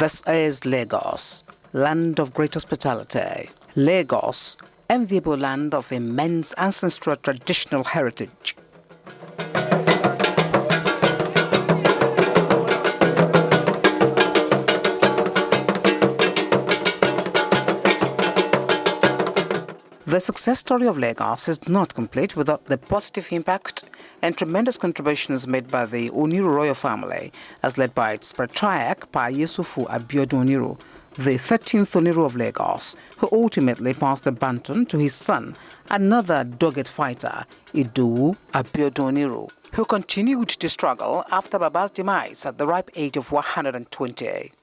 This is Lagos, land of great hospitality. Lagos, enviable land of immense ancestral traditional heritage. The success story of Lagos is not complete without the positive impact and tremendous contributions made by the Oniru royal family, as led by its patriarch, IDOWU ABIODUN ONIRU, the 13th Oniru of Lagos, who ultimately passed the baton to his son, another dogged fighter, IDOWU ABIODUN ONIRU, who continued to struggle after Baba's demise at the ripe age of 120.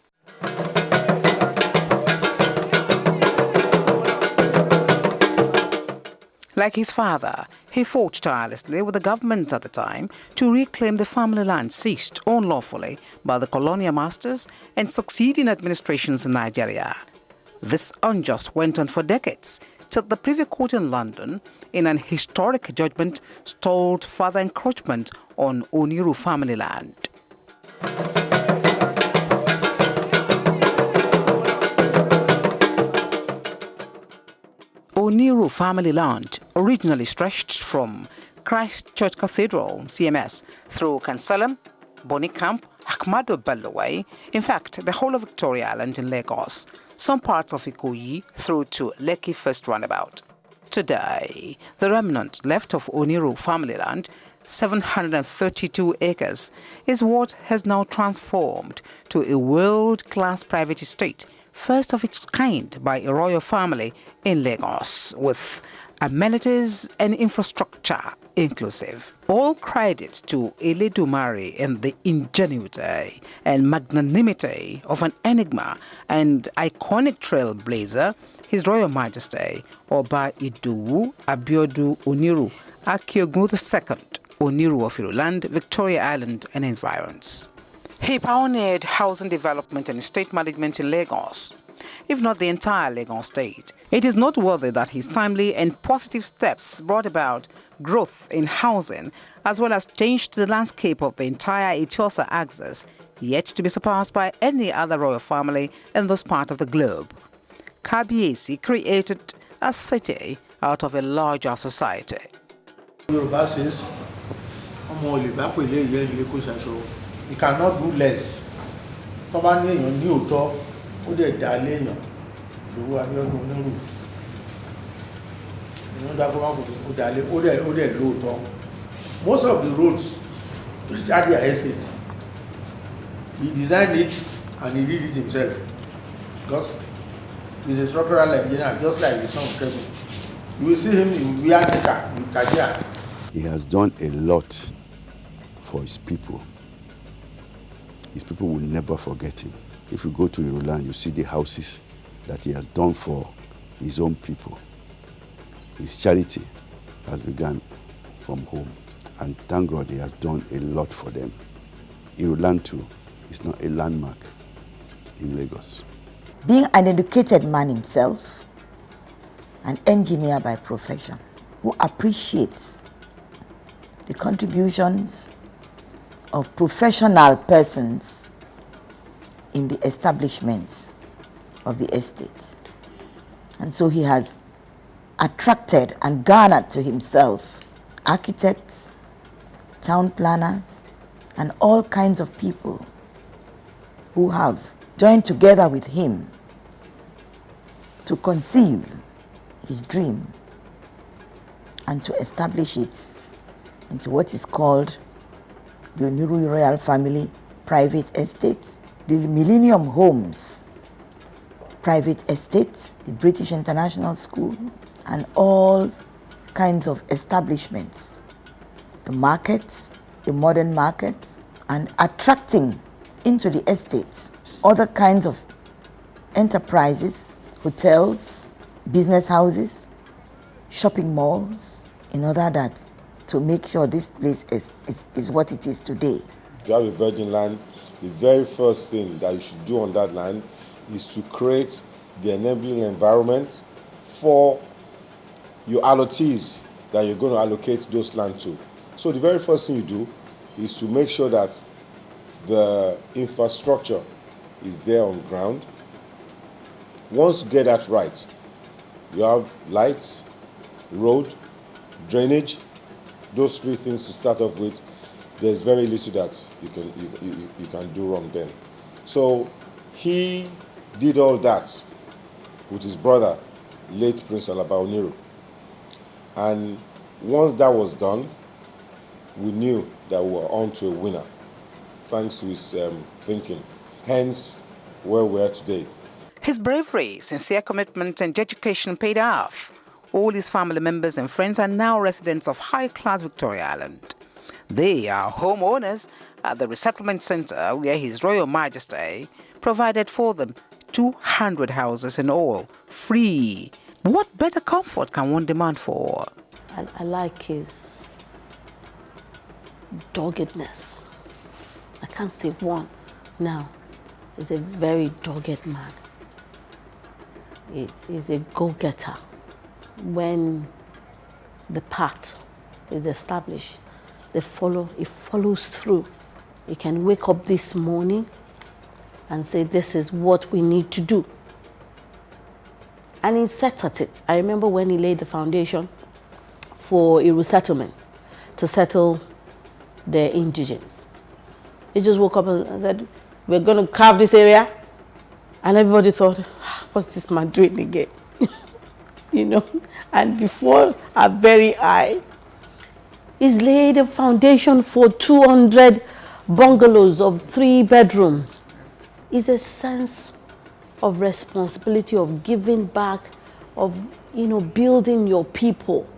Like his father, he fought tirelessly with the government at the time to reclaim the family land seized unlawfully by the colonial masters and succeeding administrations in Nigeria. This unjust went on for decades, till the privy court in London, in an historic judgment, stalled further encroachment on Oniru family land. Oniru family land originally stretched from Christ Church Cathedral, CMS, through Kansalem, Bonny Camp, Ahmadu Bello Way, in fact, the whole of Victoria Island in Lagos, some parts of Ikoyi through to Lekki First Roundabout. Today, the remnant left of Oniru family land, 732 acres, is what has now transformed to a world-class private estate, first of its kind by a royal family in Lagos, with amenities and infrastructure inclusive. All credit to Eledumare and the ingenuity and magnanimity of an enigma and iconic trailblazer, His Royal Majesty OBA IDOWU ABIODUN ONIRU AKOGUN II, Oniruof Iru land, Victoria Island and environs. He pioneered housing development and estate management in Lagos, if not the entire Lagos state. It is noteworthy that his timely and positive steps brought about growth in housing, as well as changed the landscape of the entire Etiosa axis, yet to be surpassed by any other royal family in this part of the globe. Kabiesi created a city out of a larger society. Yoruba says, he cannot do less. Most of the roads at their estate, he designed it and he did it himself, because he's a structural engineer, just like the son of Kevin. You will see him in Vianica, in Kajia. He has done a lot for his people. His people will never forget him. If you go to Iruland, you see the houses that he has done for his own people. His charity has begun from home, and thank God he has done a lot for them. Iruland too is not a landmark in Lagos. Being an educated man himself, an engineer by profession, who appreciates the contributions of professional persons in the establishment of the estate. And so he has attracted and garnered to himself architects, town planners, and all kinds of people who have joined together with him to conceive his dream and to establish it into what is called the Oniru Royal Family Private Estate, the Millennium Homes Private Estate, the British International School, and all kinds of establishments, the market, the modern market, and attracting into the estate other kinds of enterprises, hotels, business houses, shopping malls, in order that to make sure this place is what it is today. To have a virgin land, the very first thing that you should do on that land is to create the enabling environment for your allottees that you're going to allocate those land to. So the very first thing you do is to make sure that the infrastructure is there on ground. Once you get that right, you have light, road, drainage, those three things to start off with. There's very little that you can do wrong then. So he did all that with his brother, late Prince Alaba Oniru. And once that was done, we knew that we were on to a winner, thanks to his thinking. Hence, where we are today. His bravery, sincere commitment and dedication paid off. All his family members and friends are now residents of high-class Victoria Island. They are homeowners at the resettlement center where His Royal Majesty provided for them 200 houses in all, free. What better comfort can one demand for? I like his doggedness. I can't say one now. He's a very dogged man. He's a go-getter. When the path is established, it follows through. He can wake up this morning and say, this is what we need to do. And he set at it. I remember when he laid the foundation for Iru settlement to settle the indigents. He just woke up and said, we're going to carve this area. And everybody thought, what's this man doing again? You know, and before our very eye, he's laid a foundation for 200 bungalows of 3 bedrooms. It's a sense of responsibility, of giving back, of, you know, building your people.